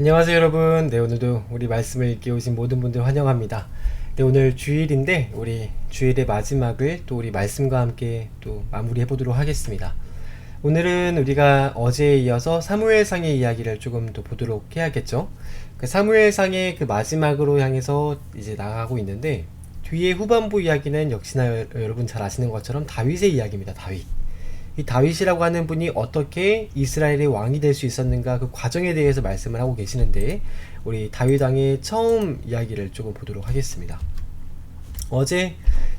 안녕하세요 여러분. 네, 오늘도 우리 말씀을 읽기 오신 모든 분들 환영합니다. 네, 오늘 주일인데 우리 주일의 마지막을 또 우리 말씀과 함께 또 마무리해 보도록 하겠습니다. 오늘은 우리가 어제에 이어서 사무엘상의 이야기를 조금 더 보도록 해야겠죠. 그 사무엘상의 그 마지막으로 향해서 이제 나가고 있는데, 뒤에 후반부 이야기는 역시나 여러분 잘 아시는 것처럼 다윗의 이야기입니다. 다윗. 이 다윗이라고 하는 분이 어떻게 이스라엘의 왕이 될 수 있었는가, 그 과정에 대해서 말씀을 하고 계시는데, 우리 다윗 왕의 처음 이야기를 조금 보도록 하겠습니다. 어제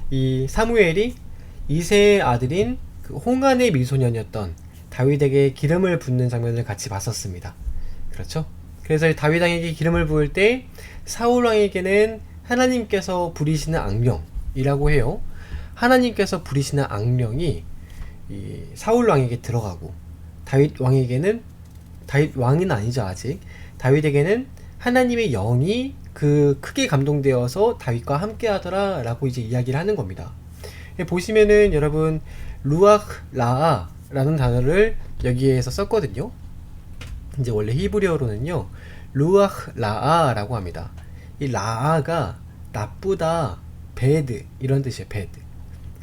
이 사무엘이 이새의 아들인 그 홍한의 미소년이었던 다윗에게 기름을 붓는 장면을 같이 봤었습니다. 그렇죠? 그래서 다윗 왕에게 기름을 부을 때 사울 왕에게는 하나님께서 부리시는 악령이라고 해요. 하나님께서 부리시는 악령이 이 사울 왕에게 들어가고, 다윗 왕에게는, 다윗 왕은 아니죠 아직, 다윗에게는 하나님의 영이 그 크게 감동되어서 다윗과 함께 하더라 라고 이제 이야기를 하는 겁니다. 보시면은 여러분 루아흐 라아 라는 단어를 여기에서 썼거든요. 이제 원래 히브리어로는요 루아흐 라아 라고 합니다. 이 라아가 나쁘다, 배드 이런 뜻이에요. 배드,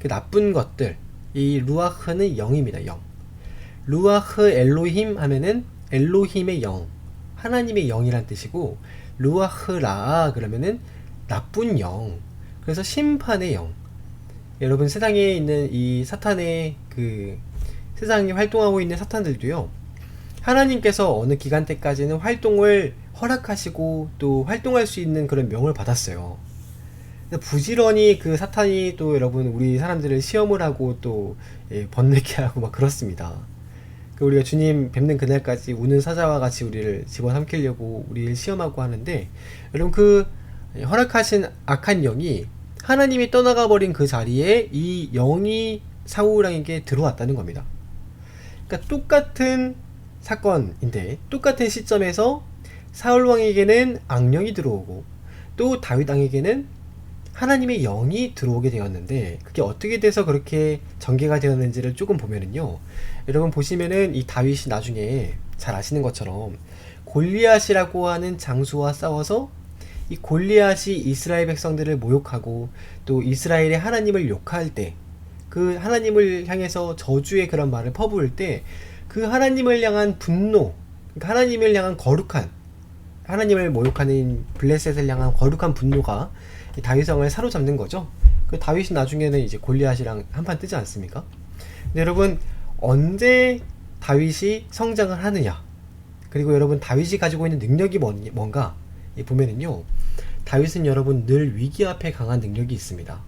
그 나쁜 것들. 이 루아흐는 영입니다. 영. 루아흐 엘로힘 하면은 엘로힘의 영, 하나님의 영이란 뜻이고, 루아흐 라아 그러면은 나쁜 영, 그래서 심판의 영. 여러분 세상에 있는 이 사탄의 그 세상에 활동하고 있는 사탄들도요, 하나님께서 어느 기간 때까지는 활동을 허락하시고 또 활동할 수 있는 그런 명을 받았어요. 부지런히 그 사탄이 또 여러분 우리 사람들을 시험을 하고 또 번뇌케 하고 막 그렇습니다. 우리가 주님 뵙는 그날까지 우는 사자와 같이 우리를 집어삼키려고 우리를 시험하고 하는데, 여러분 그 허락하신 악한 영이 하나님이 떠나가 버린 그 자리에 이 영이 사울왕에게 들어왔다는 겁니다. 그러니까 똑같은 사건인데 똑같은 시점에서 사울왕에게는 악령이 들어오고 또 다윗왕에게는 하나님의 영이 들어오게 되었는데, 그게 어떻게 돼서 그렇게 전개가 되었는지를 조금 보면은요, 여러분 보시면은 이 다윗이 나중에 잘 아시는 것처럼 골리앗이라고 하는 장수와 싸워서 이 골리앗이 이스라엘 백성들을 모욕하고 또 이스라엘의 하나님을 욕할 때, 그 하나님을 향해서 저주의 그런 말을 퍼부을 때, 그 하나님을 향한 분노, 그러니까 하나님을 향한 거룩한, 하나님을 모욕하는 블레셋을 향한 거룩한 분노가 다윗왕을 사로잡는 거죠. 그 다윗이 나중에는 이제 골리앗이랑 한판 뜨지 않습니까? 근데 여러분 언제 다윗이 성장을 하느냐, 그리고 여러분 다윗이 가지고 있는 능력이 뭔가 보면은요, 다윗은 여러분 늘 위기 앞에 강한 능력이 있습니다.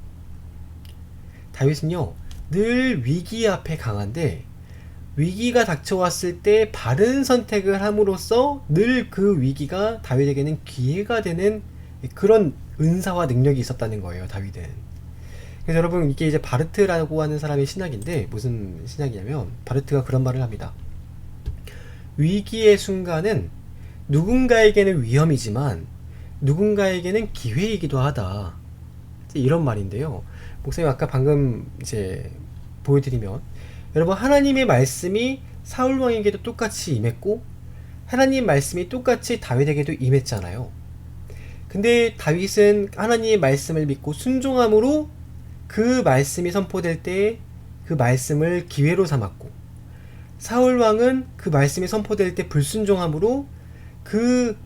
다윗은요 늘 위기 앞에 강한데, 위기가 닥쳐왔을 때 바른 선택을 함으로써 늘 그 위기가 다윗에게는 기회가 되는 그런 은사와 능력이 있었다는 거예요, 다윗은. 그래서 여러분 이게 이제 바르트라고 하는 사람의 신학인데, 무슨 신학이냐면 바르트가 그런 말을 합니다. 위기의 순간은 누군가에게는 위험이지만 누군가에게는 기회이기도 하다, 이런 말인데요. 목사님 아까 방금 이제 보여드리면, 여러분 하나님의 말씀이 사울왕에게도 똑같이 임했고 하나님 말씀이 똑같이 다윗에게도 임했잖아요. 근데 다윗은 하나님의 말씀을 믿고 순종함으로 그 말씀이 선포될 때 그 말씀을 기회로 삼았고, 사울왕은 그 말씀이 선포될 때 불순종함으로 그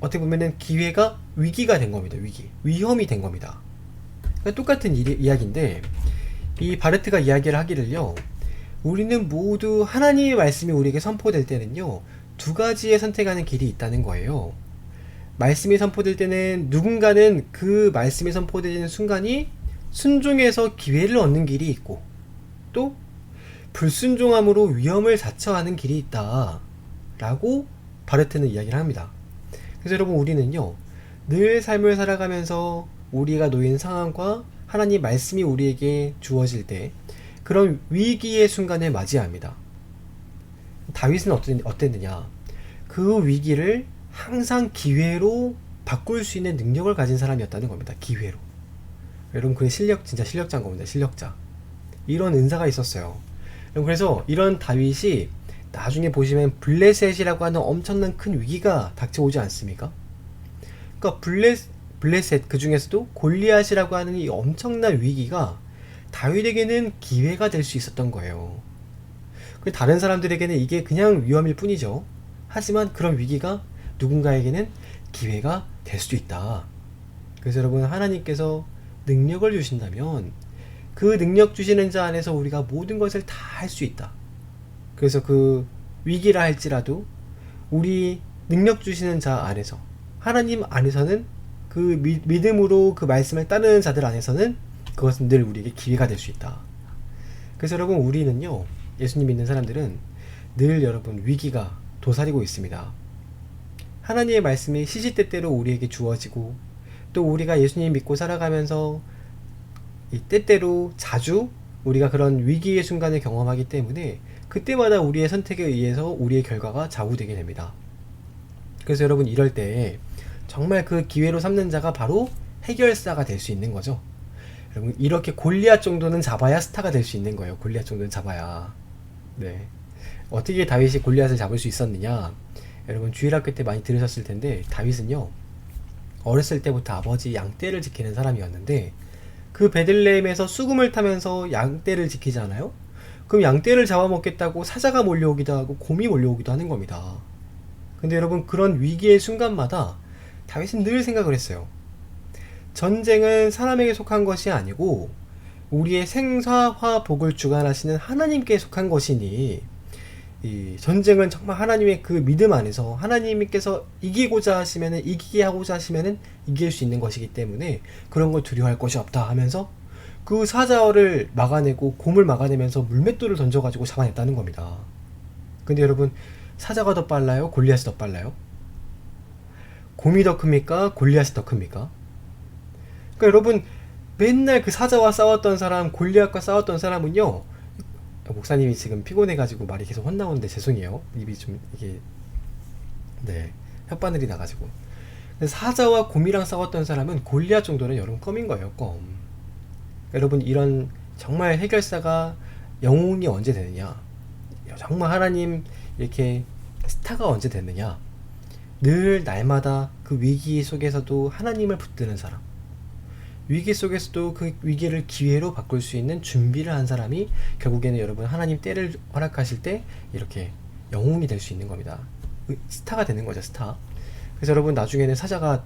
어떻게 보면은 기회가 위기가 된 겁니다. 위험이 된 겁니다. 그러니까 똑같은 이야기인데, 이 바르트가 이야기를 하기를요, 우리는 모두 하나님의 말씀이 우리에게 선포될 때는요 두 가지의 선택하는 길이 있다는 거예요. 말씀이 선포될 때는 누군가는 그 말씀이 선포되는 순간이 순종해서 기회를 얻는 길이 있고, 또 불순종함으로 위험을 자처하는 길이 있다 라고 바르트는 이야기를 합니다. 그래서 여러분 우리는요 늘 삶을 살아가면서 우리가 놓인 상황과 하나님 말씀이 우리에게 주어질 때 그런 위기의 순간을 맞이합니다. 다윗은 어땠느냐, 그 위기를 항상 기회로 바꿀 수 있는 능력을 가진 사람이었다는 겁니다. 기회로. 여러분 그게 진짜 실력자인 겁니다. 실력자. 이런 은사가 있었어요. 그래서 이런 다윗이 나중에 보시면 블레셋이라고 하는 엄청난 큰 위기가 닥쳐오지 않습니까? 그러니까 블레셋 그 중에서도 골리앗이라고 하는 이 엄청난 위기가 다윗에게는 기회가 될 수 있었던 거예요. 다른 사람들에게는 이게 그냥 위험일 뿐이죠. 하지만 그런 위기가 누군가에게는 기회가 될 수도 있다. 그래서 여러분, 하나님께서 능력을 주신다면 그 능력 주시는 자 안에서 우리가 모든 것을 다 할 수 있다. 그래서 그 위기라 할지라도 우리 능력 주시는 자 안에서, 하나님 안에서는 그 믿음으로 그 말씀을 따르는 자들 안에서는 그것은 늘 우리에게 기회가 될 수 있다. 그래서 여러분, 우리는요, 예수님 믿는 사람들은 늘 여러분 위기가 도사리고 있습니다. 하나님의 말씀이 시시때때로 우리에게 주어지고, 또 우리가 예수님 믿고 살아가면서 이 때때로 자주 우리가 그런 위기의 순간을 경험하기 때문에 그때마다 우리의 선택에 의해서 우리의 결과가 좌우되게 됩니다. 그래서 여러분, 이럴 때 정말 그 기회로 삼는 자가 바로 해결사가 될 수 있는 거죠. 여러분, 이렇게 골리앗 정도는 잡아야 스타가 될 수 있는 거예요. 골리앗 정도는 잡아야. 네. 어떻게 다윗이 골리앗을 잡을 수 있었느냐? 여러분, 주일학교 때 많이 들으셨을 텐데, 다윗은요, 어렸을 때부터 아버지 양떼를 지키는 사람이었는데, 그 베들레헴에서 수금을 타면서 양떼를 지키잖아요? 그럼 양떼를 잡아먹겠다고 사자가 몰려오기도 하고 곰이 몰려오기도 하는 겁니다. 근데 여러분, 그런 위기의 순간마다 다윗은 늘 생각을 했어요. 전쟁은 사람에게 속한 것이 아니고 우리의 생사화 복을 주관하시는 하나님께 속한 것이니, 이 전쟁은 정말 하나님의 그 믿음 안에서 하나님께서 이기고자 하시면은, 이기게 하고자 하시면은 이길 수 있는 것이기 때문에 그런 걸 두려워할 것이 없다 하면서 그 사자를 막아내고 곰을 막아내면서 물맷돌을 던져가지고 잡아냈다는 겁니다. 근데 여러분, 사자가 더 빨라요? 골리앗이 더 빨라요? 곰이 더 큽니까? 골리앗이 더 큽니까? 그러니까 여러분, 맨날 그 사자와 싸웠던 사람, 골리앗과 싸웠던 사람은요, 목사님이 지금 피곤해가지고 말이 계속 헛나오는데 죄송해요. 입이 좀 이게 혓바늘이 나가지고. 사자와 곰이랑 싸웠던 사람은 골리앗 정도는 여러분 껌인 거예요. 껌. 여러분, 이런 정말 해결사가 영웅이 언제 되느냐, 정말 하나님 이렇게 스타가 언제 되느냐, 늘 날마다 그 위기 속에서도 하나님을 붙드는 사람, 위기 속에서도 그 위기를 기회로 바꿀 수 있는 준비를 한 사람이 결국에는 여러분, 하나님 때를 허락하실 때 이렇게 영웅이 될 수 있는 겁니다. 스타가 되는 거죠, 스타. 그래서 여러분, 나중에는 사자가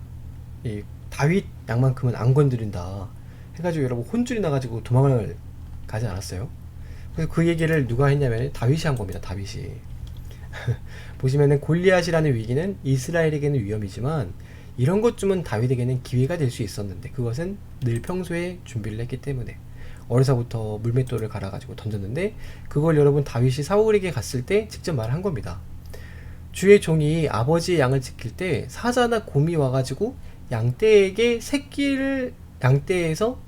이 다윗 양만큼은 안 건드린다 해가지고 여러분 혼쭐이 나가지고 도망을 가지 않았어요? 그래서 그 얘기를 누가 했냐면 다윗이 한 겁니다. 다윗이. 보시면은 골리앗이라는 위기는 이스라엘에게는 위험이지만 이런 것쯤은 다윗에게는 기회가 될 수 있었는데, 그것은 늘 평소에 준비를 했기 때문에 어려서부터 물맷돌을 갈아가지고 던졌는데, 그걸 여러분 다윗이 사울에게 갔을 때 직접 말한 겁니다. 주의 종이 아버지의 양을 지킬 때 사자나 곰이 와가지고 양떼에서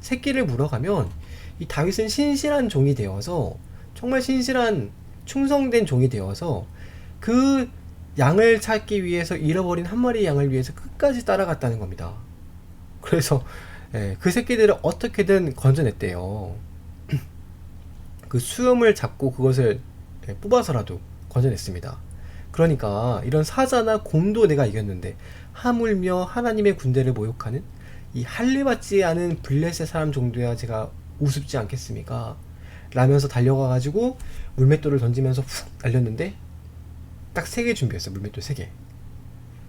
새끼를 물어가면 이 다윗은 신실한 종이 되어서, 정말 신실한 충성된 종이 되어서 그 양을 찾기 위해서 잃어버린 한 마리의 양을 위해서 끝까지 따라갔다는 겁니다. 그래서 그 새끼들을 어떻게든 건져냈대요. 그 수염을 잡고 그것을 뽑아서라도 건져냈습니다. 그러니까 이런 사자나 곰도 내가 이겼는데 하물며 하나님의 군대를 모욕하는 이 할례받지 않은 블레셋 사람 정도야 제가 우습지 않겠습니까? 라면서 달려가가지고 물맷돌을 던지면서 훅 날렸는데 딱 3개 준비했어요. 물맷돌 3개.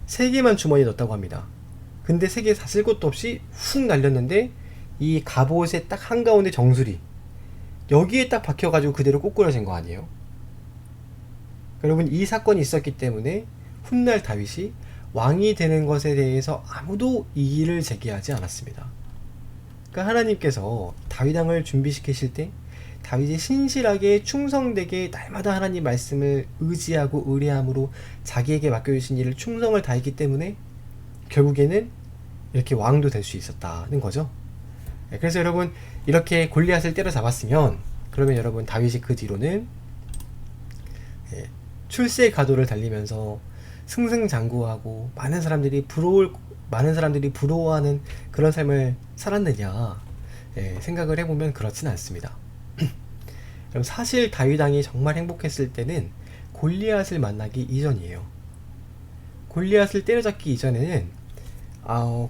3개만 주머니에 넣었다고 합니다. 근데 3개 다 쓸 것도 없이 훅 날렸는데 이 갑옷의 딱 한가운데 정수리, 여기에 딱 박혀가지고 그대로 꼬꾸라진 거 아니에요? 여러분, 이 사건이 있었기 때문에 훗날 다윗이 왕이 되는 것에 대해서 아무도 이의를 제기하지 않았습니다. 그러니까 하나님께서 다윗 왕을 준비시키실 때 다윗이 신실하게 충성되게 날마다 하나님 말씀을 의지하고 의뢰함으로 자기에게 맡겨주신 일을 충성을 다했기 때문에 결국에는 이렇게 왕도 될 수 있었다는 거죠. 그래서 여러분, 이렇게 골리앗을 때려잡았으면, 그러면 여러분, 다윗이 그 뒤로는 출세 가도를 달리면서 승승장구하고 많은 사람들이 부러워하는 그런 삶을 살았느냐, 생각을 해보면 그렇진 않습니다. 그럼 사실 다윗 왕이 정말 행복했을 때는 골리앗을 만나기 이전이에요. 골리앗을 때려잡기 이전에는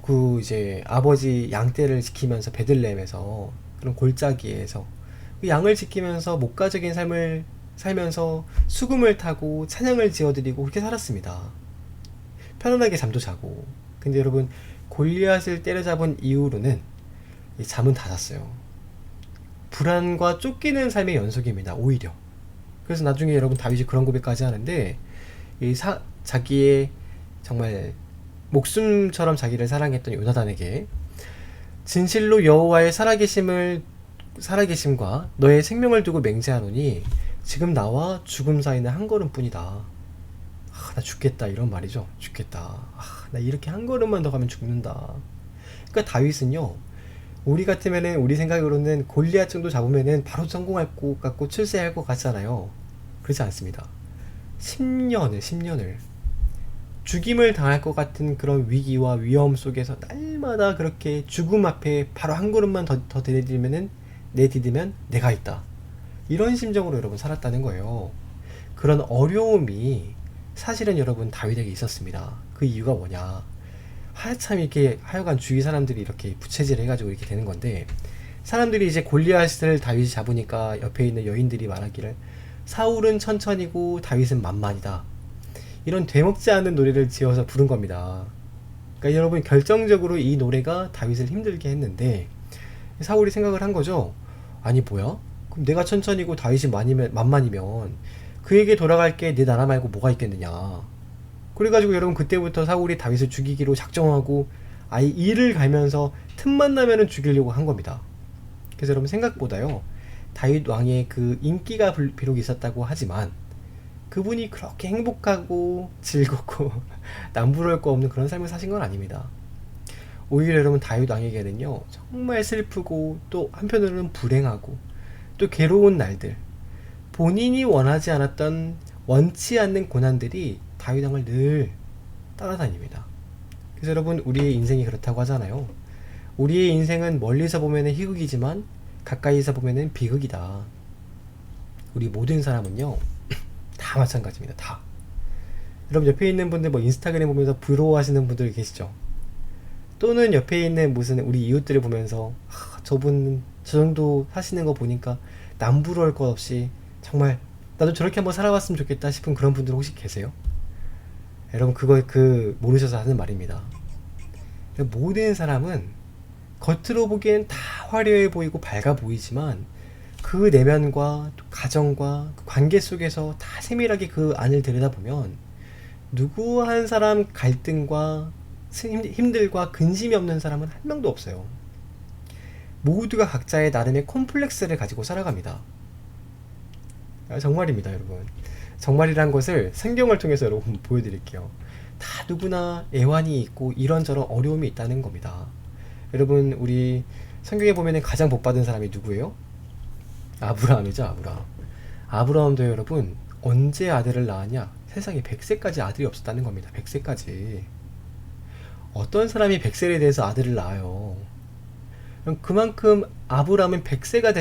그 이제 아버지 양떼를 지키면서 베들레헴에서 그런 골짜기에서 그 양을 지키면서 목가적인 삶을 살면서 수금을 타고 찬양을 지어드리고 그렇게 살았습니다. 편안하게 잠도 자고. 근데 여러분, 골리앗을 때려잡은 이후로는 이 잠은 다 잤어요. 불안과 쫓기는 삶의 연속입니다. 오히려. 그래서 나중에 여러분 다윗이 그런 고백까지 하는데 자기의 정말 목숨처럼 자기를 사랑했던 요나단에게 진실로 여호와의 살아계심과 너의 생명을 두고 맹세하노니 지금 나와 죽음 사이는 한 걸음뿐이다. 나 죽겠다, 이런 말이죠. 죽겠다. 나 이렇게 한 걸음만 더 가면 죽는다. 그러니까 다윗은요, 우리 같으면은, 우리 생각으로는 골리앗 정도 잡으면은 바로 성공할 것 같고 출세할 것 같잖아요. 그렇지 않습니다. 10년을 죽임을 당할 것 같은 그런 위기와 위험 속에서 날마다 그렇게 죽음 앞에 바로 한 걸음만 더 내디디면 내가 있다, 이런 심정으로 여러분 살았다는 거예요. 그런 어려움이 사실은 여러분 다윗에게 있었습니다. 그 이유가 뭐냐, 하여참 이렇게 하여간 주위 사람들이 이렇게 부채질 해가지고 이렇게 되는 건데, 사람들이 이제 골리앗을 다윗이 잡으니까 옆에 있는 여인들이 말하기를 사울은 천천히고 다윗은 만만이다, 이런 되먹지 않는 노래를 지어서 부른 겁니다. 그러니까 여러분, 결정적으로 이 노래가 다윗을 힘들게 했는데 사울이 생각을 한 거죠. 아니 뭐야? 그럼 내가 천천히고 다윗이 만만이면 그에게 돌아갈 게 내 나라 말고 뭐가 있겠느냐. 그래가지고 여러분, 그때부터 사울이 다윗을 죽이기로 작정하고 아예 이를 갈면서 틈만 나면은 죽이려고 한 겁니다. 그래서 여러분, 생각보다요, 다윗 왕의 그 인기가 비록 있었다고 하지만 그분이 그렇게 행복하고 즐겁고 남부러울 거 없는 그런 삶을 사신 건 아닙니다. 오히려 여러분, 다윗 왕에게는요, 정말 슬프고 또 한편으로는 불행하고 또 괴로운 날들, 본인이 원하지 않았던, 원치 않는 고난들이 다윗 왕을 늘 따라다닙니다. 그래서 여러분, 우리의 인생이 그렇다고 하잖아요. 우리의 인생은 멀리서 보면은 희극이지만 가까이서 보면은 비극이다. 우리 모든 사람은요, 다 마찬가지입니다. 다. 여러분, 옆에 있는 분들 뭐 인스타그램 보면서 부러워하시는 분들 계시죠? 또는 옆에 있는 무슨 우리 이웃들을 보면서 저분 저 정도 사시는 거 보니까 남부러울 것 없이 정말 나도 저렇게 한번 살아봤으면 좋겠다 싶은 그런 분들 혹시 계세요? 여러분, 그거 모르셔서 하는 말입니다. 모든 사람은 겉으로 보기엔 다 화려해 보이고 밝아 보이지만 그 내면과 가정과 관계 속에서 다 세밀하게 그 안을 들여다보면 누구 한 사람 갈등과 힘들과 근심이 없는 사람은 한 명도 없어요. 모두가 각자의 나름의 콤플렉스를 가지고 살아갑니다. 정말입니다, 여러분. 정말이란 것을 성경을 통해서 여러분 보여드릴게요. 다 누구나 애환이 있고 이런저런 어려움이 있다는 겁니다. 여러분, 우리 성경에 보면 가장 복받은 사람이 누구예요? 아브라함이죠. 아브라함도 여러분, 언제 아들을 낳았냐? 세상에 100세까지 아들이 없었다는 겁니다. 100세까지. 어떤 사람이 100세에 대해서 아들을 낳아요? 그만큼 아브라함은 100세가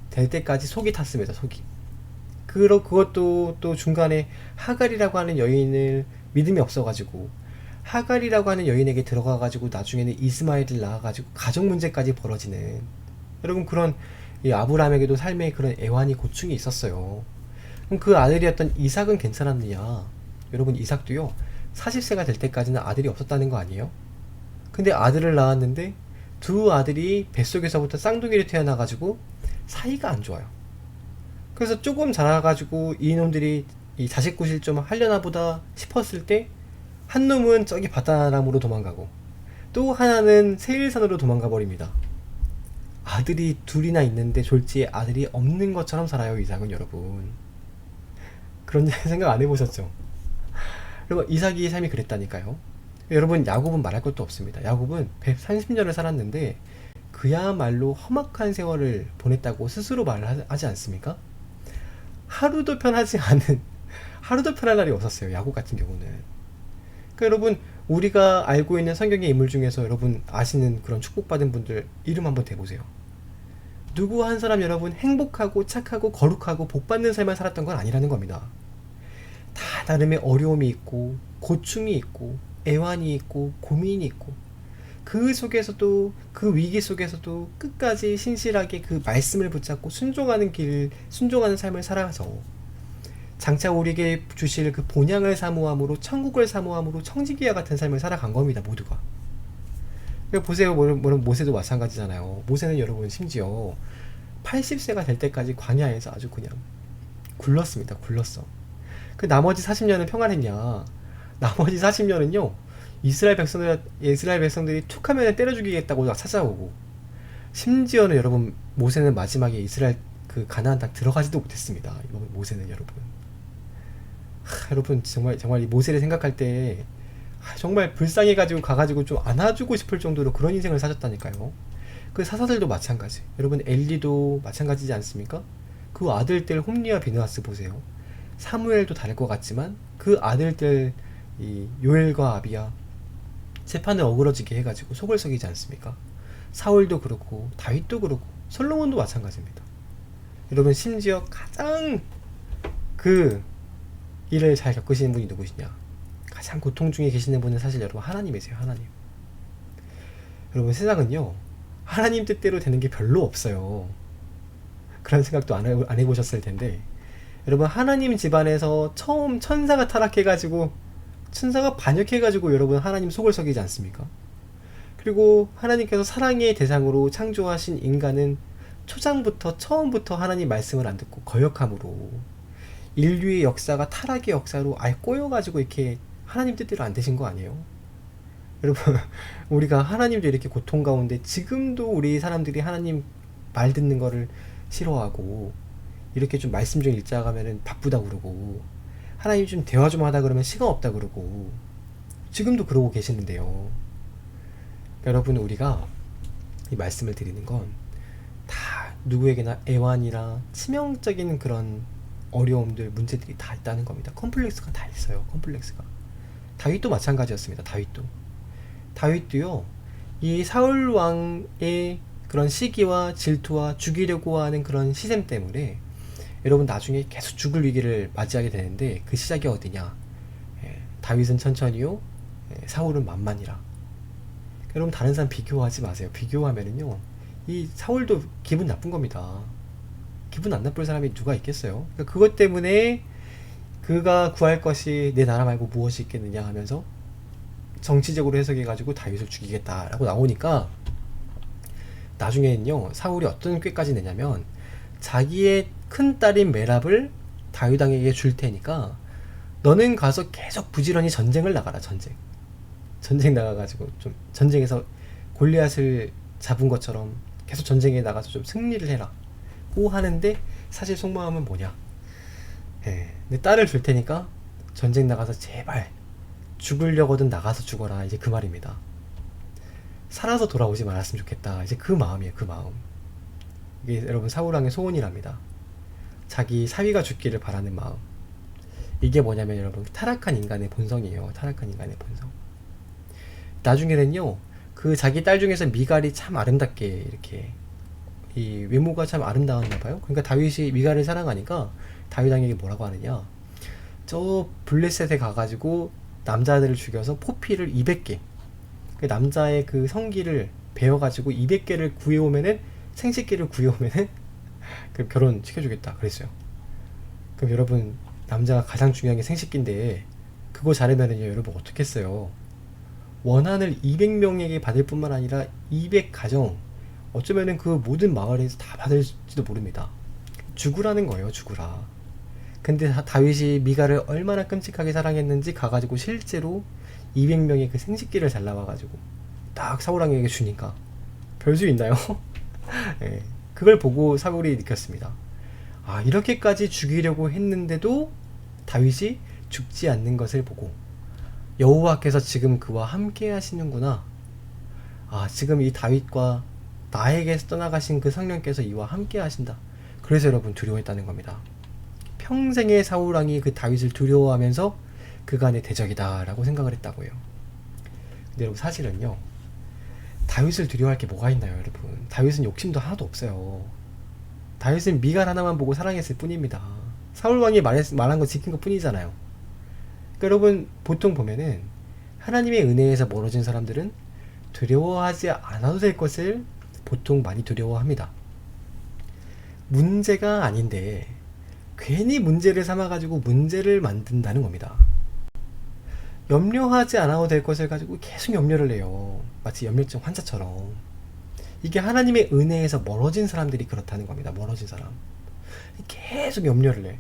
될 때까지 속이 탔습니다. 속이. 그것도 또 중간에 하갈이라고 하는 여인을 믿음이 없어가지고 하갈이라고 하는 여인에게 들어가가지고 나중에는 이스마엘을 낳아가지고 가정 문제까지 벌어지는, 여러분, 그런 이 아브라함에게도 삶의 그런 애환이 고충이 있었어요. 그럼 그 아들이었던 이삭은 괜찮았느냐? 여러분, 이삭도요 40세가 될 때까지는 아들이 없었다는 거 아니에요? 근데 아들을 낳았는데 두 아들이 뱃속에서부터 쌍둥이로 태어나가지고 사이가 안 좋아요. 그래서 조금 자라가지고 이놈들이 이 자식 구실 좀 하려나 보다 싶었을 때 한 놈은 저기 바다나무로 도망가고 또 하나는 세일산으로 도망가 버립니다. 아들이 둘이나 있는데 졸지에 아들이 없는 것처럼 살아요, 이삭은. 여러분, 그런 생각 안 해보셨죠? 여러분, 이삭의 삶이 그랬다니까요. 여러분, 야곱은 말할 것도 없습니다. 야곱은 130년을 살았는데 그야말로 험악한 세월을 보냈다고 스스로 말을 하지 않습니까? 하루도 편할 날이 없었어요, 야곱 같은 경우는. 그러니까 여러분, 우리가 알고 있는 성경의 인물 중에서 여러분 아시는 그런 축복받은 분들 이름 한번 대보세요. 누구 한 사람 여러분 행복하고 착하고 거룩하고 복받는 삶을 살았던 건 아니라는 겁니다. 다 나름의 어려움이 있고 고충이 있고 애환이 있고 고민이 있고 그 속에서도 그 위기 속에서도 끝까지 신실하게 그 말씀을 붙잡고 순종하는 삶을 살아서 장차 우리에게 주실 그 본향을 사모함으로 천국을 사모함으로 청지기와 같은 삶을 살아간 겁니다. 모두가. 보세요. 모세도 마찬가지잖아요. 모세는 여러분 심지어 80세가 될 때까지 광야에서 아주 그냥 굴렀습니다. 굴렀어. 그 나머지 40년은 평안했냐? 나머지 40년은요. 이스라엘 백성들이 툭 하면 때려 죽이겠다고 찾아오고, 심지어는 여러분 모세는 마지막에 이스라엘 그 가나안 땅 들어가지도 못했습니다. 모세는 여러분. 여러분 정말 이 모세를 생각할 때 정말 불쌍해가지고 가가지고 좀 안아주고 싶을 정도로 그런 인생을 사셨다니까요. 그 사사들도 마찬가지. 여러분 엘리도 마찬가지지 않습니까? 그 아들들 홈리와 비느하스 보세요. 사무엘도 다를 것 같지만 그 아들들 이 요엘과 아비야 재판을 어그러지게 해가지고 속을 썩이지 않습니까? 사울도 그렇고 다윗도 그렇고 솔로몬도 마찬가지입니다. 여러분 심지어 가장 그 일을 잘 겪으시는 분이 누구시냐? 가장 고통 중에 계시는 분은 사실 여러분 하나님이세요. 하나님. 여러분 세상은요 하나님 뜻대로 되는 게 별로 없어요. 그런 생각도 안 해보셨을 텐데 여러분 하나님 집안에서 처음 천사가 타락해가지고 천사가 반역해가지고 여러분 하나님 속을 썩이지 않습니까? 그리고 하나님께서 사랑의 대상으로 창조하신 인간은 처음부터 하나님 말씀을 안 듣고 거역함으로 인류의 역사가 타락의 역사로 아예 꼬여가지고 이렇게 하나님 뜻대로 안 되신 거 아니에요? 여러분 우리가 하나님도 이렇게 고통 가운데 지금도 우리 사람들이 하나님 말 듣는 거를 싫어하고 이렇게 좀 말씀 좀 읽자가면은 바쁘다 그러고 하나님 좀 대화 좀 하다 그러면 시간 없다 그러고 지금도 그러고 계시는데요. 여러분 우리가 이 말씀을 드리는 건 다 누구에게나 애환이나 치명적인 그런 어려움들 문제들이 다 있다는 겁니다. 컴플렉스가 다 있어요. 컴플렉스가. 다윗도 마찬가지였습니다. 다윗도요 이 사울 왕의 그런 시기와 질투와 죽이려고 하는 그런 시샘 때문에 여러분 나중에 계속 죽을 위기를 맞이하게 되는데 그 시작이 어디냐? 다윗은 천천히요, 사울은 만만이라. 여러분 다른 사람 비교하지 마세요. 비교하면은요 이 사울도 기분 나쁜 겁니다. 기분 안 나쁠 사람이 누가 있겠어요? 그러니까 그것 때문에 그가 구할 것이 내 나라 말고 무엇이 있겠느냐 하면서 정치적으로 해석해가지고 다윗을 죽이겠다라고 나오니까 나중에는요 사울이 어떤 꾀까지 내냐면 자기의 큰딸인 메랍을 다윗 왕에게 줄 테니까 너는 가서 계속 부지런히 전쟁을 나가라. 전쟁 나가가지고 좀 전쟁에서 골리앗을 잡은 것처럼 계속 전쟁에 나가서 좀 승리를 해라 고 하는데 사실 속마음은 뭐냐? 내 딸을 줄 테니까 전쟁 나가서 제발 죽으려거든 나가서 죽어라. 이제 그 말입니다. 살아서 돌아오지 말았으면 좋겠다. 이제 그 마음이에요. 그 마음. 이게 여러분 사울왕의 소원이랍니다. 자기 사위가 죽기를 바라는 마음. 이게 뭐냐면 여러분 타락한 인간의 본성이에요. 타락한 인간의 본성. 나중에는요 그 자기 딸 중에서 미갈이 참 아름답게 이렇게 이 외모가 참 아름다웠나 봐요. 그러니까 다윗이 미갈을 사랑하니까 다윗 왕에게 뭐라고 하느냐? 저 블레셋에 가가지고 남자들을 죽여서 포피를 200개 그 남자의 그 성기를 베어가지고 200개를 구해오면은 생식기를 구해오면은 그 결혼 시켜주겠다 그랬어요. 그럼 여러분 남자가 가장 중요한 게 생식기인데 그거 잘하면은요 여러분 어떻겠어요? 원한을 200명에게 받을 뿐만 아니라 200가정 어쩌면은 그 모든 마을에서 다 받을지도 모릅니다. 죽으라는 거예요. 죽으라. 근데 다윗이 미갈을 얼마나 끔찍하게 사랑했는지 가가지고 실제로 200명의 그 생식기를 잘라와가지고 딱 사울왕에게 주니까 별수 있나요? 네, 그걸 보고 사울이 느꼈습니다. 아 이렇게까지 죽이려고 했는데도 다윗이 죽지 않는 것을 보고 여호와께서 지금 그와 함께 하시는구나. 아 지금 이 다윗과 나에게서 떠나가신 그 성령께서 이와 함께 하신다. 그래서 여러분 두려워했다는 겁니다. 평생의 사울왕이 그 다윗을 두려워하면서 그간의 대적이다 라고 생각을 했다고요. 근데 여러분 사실은요 다윗을 두려워할 게 뭐가 있나요 여러분? 다윗은 욕심도 하나도 없어요. 다윗은 미갈 하나만 보고 사랑했을 뿐입니다. 사울왕이 말한 거 지킨 것 뿐이잖아요. 그러니까 여러분 보통 보면은 하나님의 은혜에서 멀어진 사람들은 두려워하지 않아도 될 것을 보통 많이 두려워합니다. 문제가 아닌데 괜히 문제를 삼아가지고 문제를 만든다는 겁니다. 염려하지 않아도 될 것을 가지고 계속 염려를 해요. 마치 염려증 환자처럼. 이게 하나님의 은혜에서 멀어진 사람들이 그렇다는 겁니다. 멀어진 사람. 계속 염려를 해.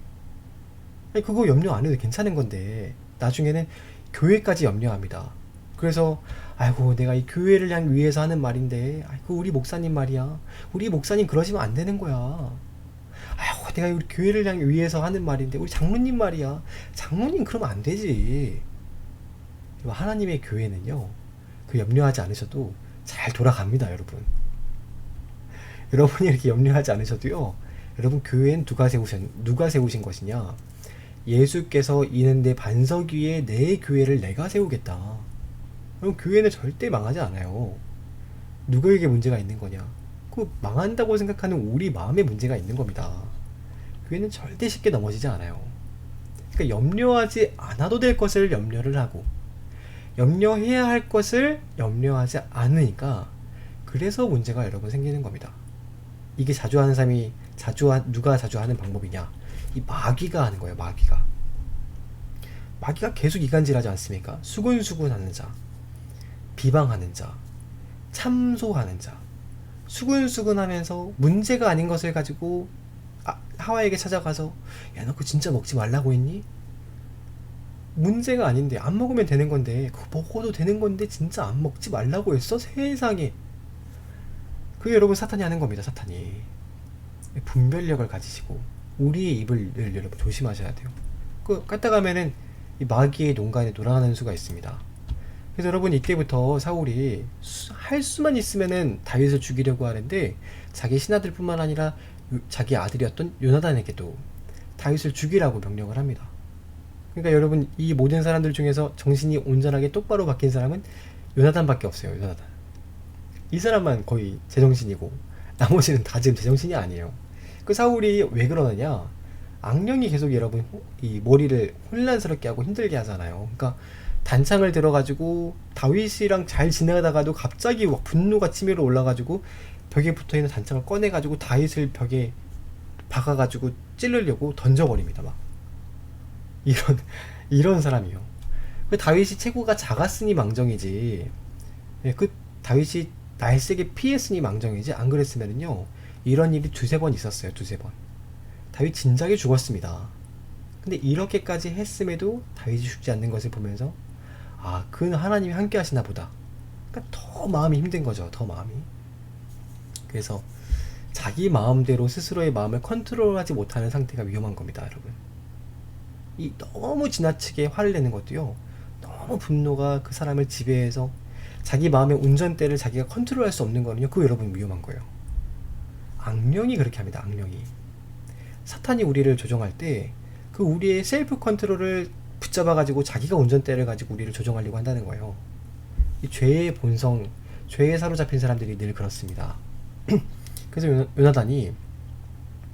아니, 그거 염려 안 해도 괜찮은 건데 나중에는 교회까지 염려합니다. 그래서 아이고 내가 이 교회를 위해서 하는 말인데 아이고 우리 목사님 말이야. 우리 목사님 그러시면 안 되는 거야. 아이고 내가 우리 교회를 위해서 하는 말인데 우리 장로님 말이야. 장로님 그러면 안 되지. 하나님의 교회는요. 그 염려하지 않으셔도 잘 돌아갑니다, 여러분. 여러분이 이렇게 염려하지 않으셔도요. 여러분 교회는 누가 세우신 것이냐? 예수께서 이는 내 반석 위에 내 교회를 내가 세우겠다. 그럼 교회는 절대 망하지 않아요. 누구에게 문제가 있는 거냐? 그 망한다고 생각하는 우리 마음에 문제가 있는 겁니다. 교회는 절대 쉽게 넘어지지 않아요. 그러니까 염려하지 않아도 될 것을 염려를 하고 염려해야 할 것을 염려하지 않으니까 그래서 문제가 여러분 생기는 겁니다. 이게 자주 하는 사람이 누가 자주 하는 방법이냐? 이 마귀가 하는 거예요. 마귀가 계속 이간질하지 않습니까? 수군수군하는 자, 비방하는 자, 참소하는 자, 수군수군하면서 문제가 아닌 것을 가지고 하와에게 찾아가서 야 너 그거 진짜 먹지 말라고 했니? 문제가 아닌데 안 먹으면 되는 건데 그거 먹어도 되는 건데 진짜 안 먹지 말라고 했어? 세상에. 그게 여러분 사탄이 하는 겁니다. 사탄이 분별력을 가지시고 우리의 입을 여러분 조심하셔야 돼요. 그 까딱하면은 이 마귀의 농간에 돌아가는 수가 있습니다. 그래서 여러분 이때부터 사울이 할 수만 있으면은 다윗을 죽이려고 하는데 자기 신하들뿐만 아니라 자기 아들이었던 요나단에게도 다윗을 죽이라고 명령을 합니다. 그러니까 여러분 이 모든 사람들 중에서 정신이 온전하게 똑바로 바뀐 사람은 요나단밖에 없어요. 요나단. 이 사람만 거의 제정신이고 나머지는 다 지금 제정신이 아니에요. 그 사울이 왜 그러느냐? 악령이 계속 여러분 이 머리를 혼란스럽게 하고 힘들게 하잖아요. 그러니까 단창을 들어가지고 다윗이랑 잘 지내다가도 갑자기 막 분노가 치밀어 올라가지고 벽에 붙어있는 단창을 꺼내가지고 다윗을 벽에 박아가지고 찌르려고 던져버립니다. 막 이런 사람이요. 그 다윗이 체구가 작았으니 망정이지. 그 다윗이 날쌔게 피했으니 망정이지. 안 그랬으면은요 이런 일이 두세 번 있었어요. 두세 번. 다윗 진작에 죽었습니다. 근데 이렇게까지 했음에도 다윗이 죽지 않는 것을 보면서 그는 하나님이 함께 하시나 보다. 그러니까 더 마음이 힘든 거죠. 더 마음이. 그래서 자기 마음대로 스스로의 마음을 컨트롤하지 못하는 상태가 위험한 겁니다, 여러분. 이 너무 지나치게 화를 내는 것도요. 너무 분노가 그 사람을 지배해서 자기 마음의 운전대를 자기가 컨트롤할 수 없는 거는요. 그거 여러분 위험한 거예요. 악령이 그렇게 합니다. 악령이. 사탄이 우리를 조종할 때 그 우리의 셀프 컨트롤을 붙잡아가지고 자기가 운전대를 가지고 우리를 조종하려고 한다는 거예요. 이 죄의 본성, 죄에 사로잡힌 사람들이 늘 그렇습니다. 그래서 요나단이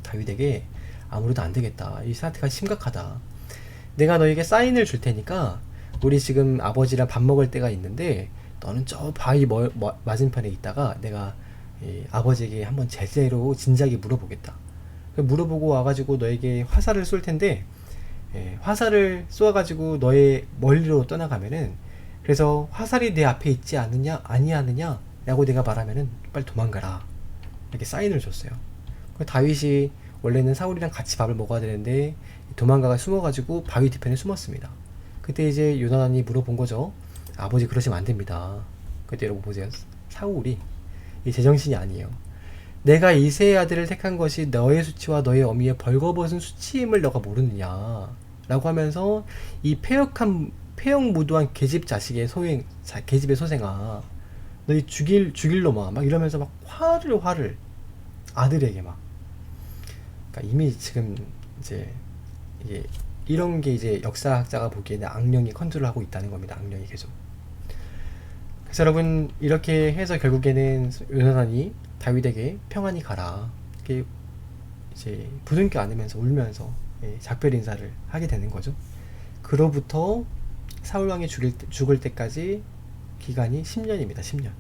다윗에게 아무래도 안 되겠다. 이 상태가 심각하다. 내가 너에게 사인을 줄 테니까 우리 지금 아버지랑 밥 먹을 때가 있는데 너는 저 바위 맞은편에 있다가 내가 아버지에게 한번 제대로 진작에 물어보겠다. 물어보고 와가지고 너에게 화살을 쏠 텐데 화살을 쏘아가지고 너의 멀리로 떠나가면은 그래서 화살이 내 앞에 있지 않느냐 아니하느냐 라고 내가 말하면은 빨리 도망가라. 이렇게 사인을 줬어요. 다윗이 원래는 사울이랑 같이 밥을 먹어야 되는데 도망가가 숨어가지고 바위 뒤편에 숨었습니다. 그때 이제 요나단이 물어본 거죠. 아버지 그러시면 안 됩니다. 그때 여러분 보세요. 사울이 이 제정신이 아니에요. 내가 이새의 아들을 택한 것이 너의 수치와 너의 어미의 벌거벗은 수치임을 너가 모르느냐 라고 하면서 이 폐역무도한 계집 자식의 계집의 소생아 너희 죽일 놈아 막 이러면서 막 화를 아들에게 막. 그러니까 이미 지금 이제 이게 이런 게 이제 역사학자가 보기에는 악령이 컨트롤하고 있다는 겁니다. 악령이 계속. 그래서 여러분 이렇게 해서 결국에는 요나단이 다윗에게 평안히 가라. 이렇게 이제 부둥켜 안으면서 울면서 작별 인사를 하게 되는 거죠. 그로부터 사울 왕이 죽을 때까지 기간이 10년입니다. 10년.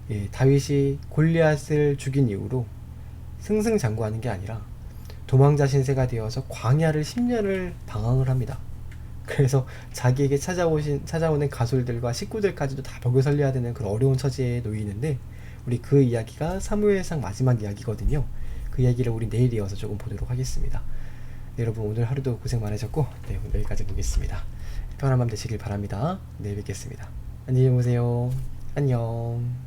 예, 다윗이 골리앗을 죽인 이후로 승승장구하는 게 아니라 도망자 신세가 되어서 광야를 10년을 방황을 합니다. 그래서 자기에게 찾아오는 가솔들과 식구들까지도 다 벽을 설려야 되는 그런 어려운 처지에 놓이는데, 우리 그 이야기가 사무엘상 마지막 이야기거든요. 그 이야기를 우리 내일 이어서 조금 보도록 하겠습니다. 네, 여러분 오늘 하루도 고생 많으셨고, 네, 오늘 여기까지 보겠습니다. 편안한 밤 되시길 바랍니다. 내일 뵙겠습니다. 안녕히 주무세요. 안녕.